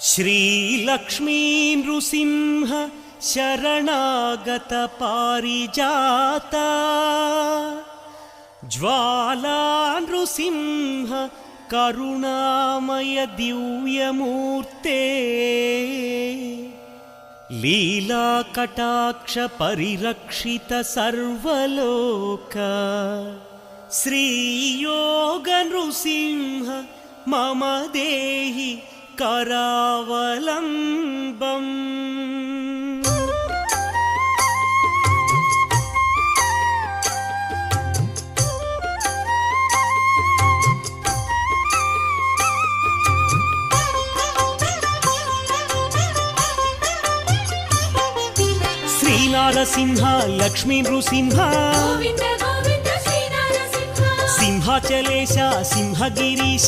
श्रीलक्ष्मी नृसिंह शरणागत पारिजाता ज्वाला नृसिंह करुणामय दिव्यमूर्ते लीला कटाक्ष परिरक्षित सर्वलोक श्रीयोग नृसिंह मम देहि करावलम्बम्। श्रीनारसिंह लक्ष्मी नृसिंह सिंहाचलेश सिंहगिरीश